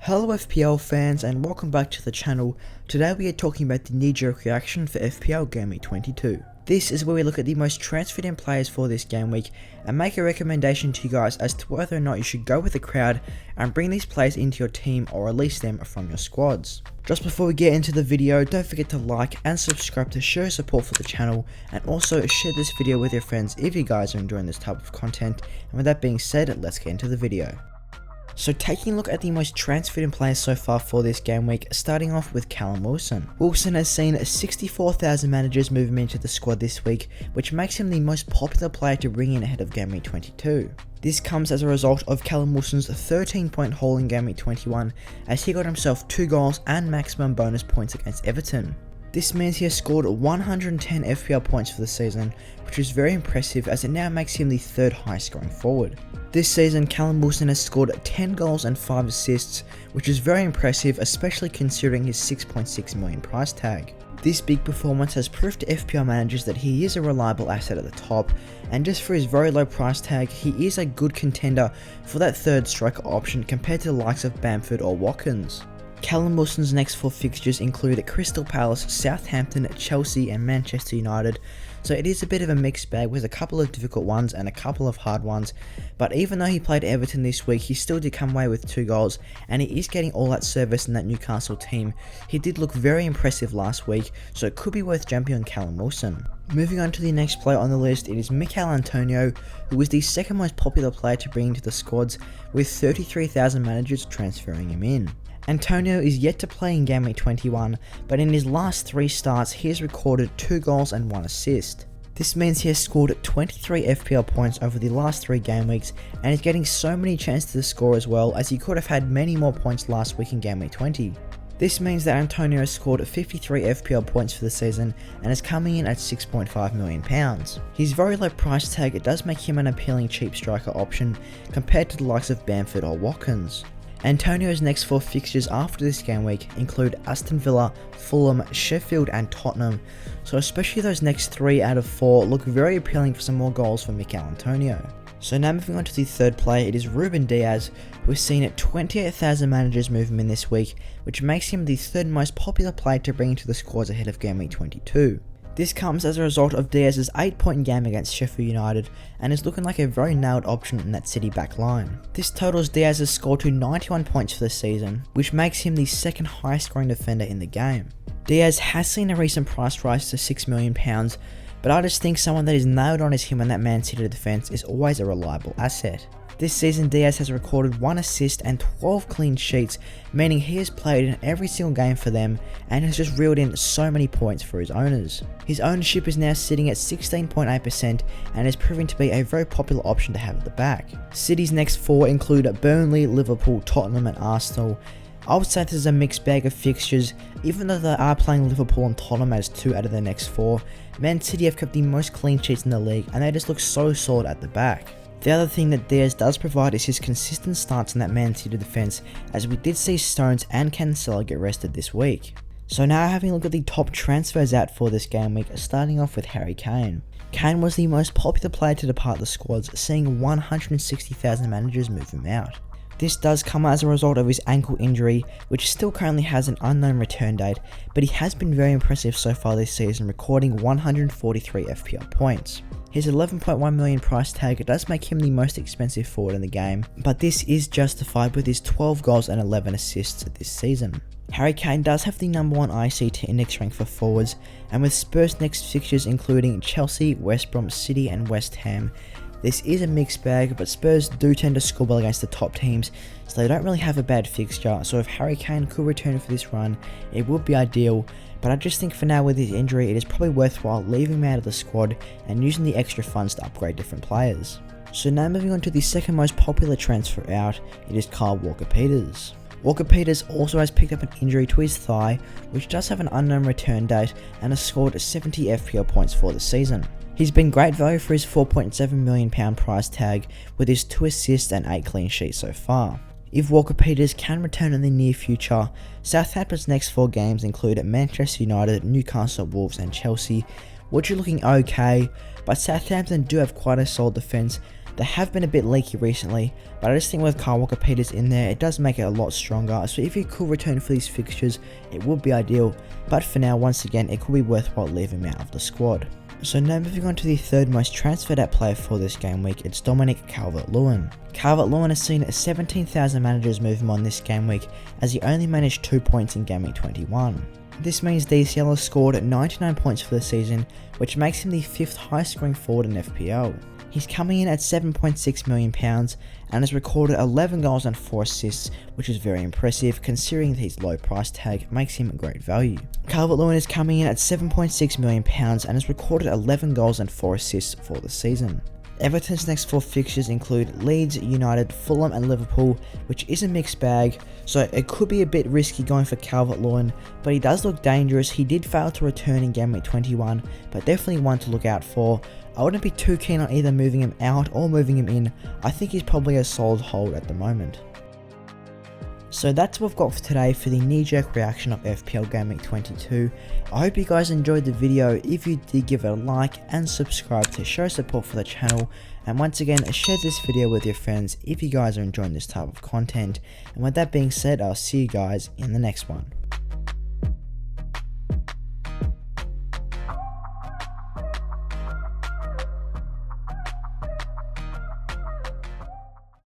Hello FPL fans and welcome back to the channel. Today we are talking about the knee-jerk reaction for FPL GW22. This is where we look at the most transferred in players for this game week and make a recommendation to you guys as to whether or not you should go with the crowd and bring these players into your team or release them from your squads. Just before we get into the video, don't forget to like and subscribe to show support for the channel, and also share this video with your friends if you guys are enjoying this type of content. And with that being said, let's get into the video. So taking a look at the most transferred in players so far for this game week, starting off with Callum Wilson. Wilson has seen 64,000 managers move him into the squad this week, which makes him the most popular player to bring in ahead of Gameweek 22. This comes as a result of Callum Wilson's 13-point haul in Gameweek 21, as he got himself 2 goals and maximum bonus points against Everton. This means he has scored 110 FPL points for the season, which is very impressive as it now makes him the 3rd highest scoring forward. This season, Callum Wilson has scored 10 goals and 5 assists, which is very impressive, especially considering his 6.6 million price tag. This big performance has proved to FPL managers that he is a reliable asset at the top, and just for his very low price tag, he is a good contender for that 3rd striker option compared to the likes of Bamford or Watkins. Callum Wilson's next 4 fixtures include Crystal Palace, Southampton, Chelsea and Manchester United, so it is a bit of a mixed bag with a couple of difficult ones and a couple of hard ones, but even though he played Everton this week, he still did come away with 2 goals and he is getting all that service in that Newcastle team. He did look very impressive last week, so it could be worth jumping on Callum Wilson. Moving on to the next player on the list, it is Mikel Antonio, who was the 2nd most popular player to bring into the squads, with 33,000 managers transferring him in. Antonio is yet to play in Gameweek 21, but in his last 3 starts he has recorded 2 goals and 1 assist. This means he has scored 23 FPL points over the last 3 game weeks and is getting so many chances to score as well, as he could have had many more points last week in Gameweek 20. This means that Antonio has scored 53 FPL points for the season and is coming in at £6.5 million. His very low price tag does make him an appealing cheap striker option compared to the likes of Bamford or Watkins. Antonio's next 4 fixtures after this game week include Aston Villa, Fulham, Sheffield and Tottenham, so especially those next 3 out of 4 look very appealing for some more goals for Mikel Antonio. So now moving on to the 3rd player, it is Ruben Diaz, who has seen 28,000 managers move him in this week, which makes him the 3rd most popular player to bring into the squads ahead of Gameweek 22. This comes as a result of Diaz's 8-point game against Sheffield United and is looking like a very nailed option in that City back line. This totals Diaz's score to 91 points for the season, which makes him the 2nd highest scoring defender in the game. Diaz has seen a recent price rise to £6 million, but I just think someone that is nailed on as him in that Man City defence is always a reliable asset. This season Diaz has recorded 1 assist and 12 clean sheets, meaning he has played in every single game for them and has just reeled in so many points for his owners. His ownership is now sitting at 16.8% and is proving to be a very popular option to have at the back. City's next 4 include Burnley, Liverpool, Tottenham and Arsenal. I would say this is a mixed bag of fixtures. Even though they are playing Liverpool and Tottenham as 2 out of their next 4, Man City have kept the most clean sheets in the league and they just look so solid at the back. The other thing that Diaz does provide is his consistent starts in that Man City defence, as we did see Stones and Cancelo get rested this week. So now having a look at the top transfers out for this game week, starting off with Harry Kane. Kane was the most popular player to depart the squads, seeing 160,000 managers move him out. This does come as a result of his ankle injury, which still currently has an unknown return date, but he has been very impressive so far this season, recording 143 FPL points. His 11.1 million price tag does make him the most expensive forward in the game, but this is justified with his 12 goals and 11 assists this season. Harry Kane does have the number 1 ICT index rank for forwards, and with Spurs' next fixtures including Chelsea, West Brom, City and West Ham, this is a mixed bag, but Spurs do tend to score well against the top teams, so they don't really have a bad fixture, so if Harry Kane could return for this run, it would be ideal, but I just think for now with his injury, it is probably worthwhile leaving him out of the squad and using the extra funds to upgrade different players. So now moving on to the 2nd most popular transfer out, it is Kyle Walker-Peters. Walker-Peters also has picked up an injury to his thigh, which does have an unknown return date, and has scored 70 FPL points for the season. He's been great value for his £4.7 million price tag, with his 2 assists and 8 clean sheets so far. If Walker-Peters can return in the near future, Southampton's next 4 games include Manchester United, Newcastle, Wolves and Chelsea, which are looking okay, but Southampton do have quite a solid defence, They have been a bit leaky recently, but I just think with Kyle Walker-Peters in there, it does make it a lot stronger. So if he could return for these fixtures, it would be ideal. But for now, once again, it could be worthwhile leaving him out of the squad. So now moving on to the third most transferred out player for this game week, it's Dominic Calvert-Lewin. Calvert-Lewin has seen 17,000 managers move him on this game week, as he only managed 2 points in Gameweek 21. This means DCL has scored 99 points for the season, which makes him the 5th highest scoring forward in FPL. He's coming in at £7.6 million and has recorded 11 goals and 4 assists, which is very impressive considering that his low price tag makes him a great value. Calvert-Lewin is coming in at £7.6 million and has recorded 11 goals and 4 assists for the season. Everton's next 4 fixtures include Leeds, United, Fulham and Liverpool, which is a mixed bag, so it could be a bit risky going for Calvert-Lewin, but he does look dangerous. He did fail to return in Gameweek 21, but definitely one to look out for. I wouldn't be too keen on either moving him out or moving him in. I think he's probably a solid hold at the moment. So that's what we've got for today for the knee-jerk reaction of FPL Gameweek 22. I hope you guys enjoyed the video. If you did, give it a like and subscribe to show support for the channel. And once again, share this video with your friends if you guys are enjoying this type of content. And with that being said, I'll see you guys in the next one.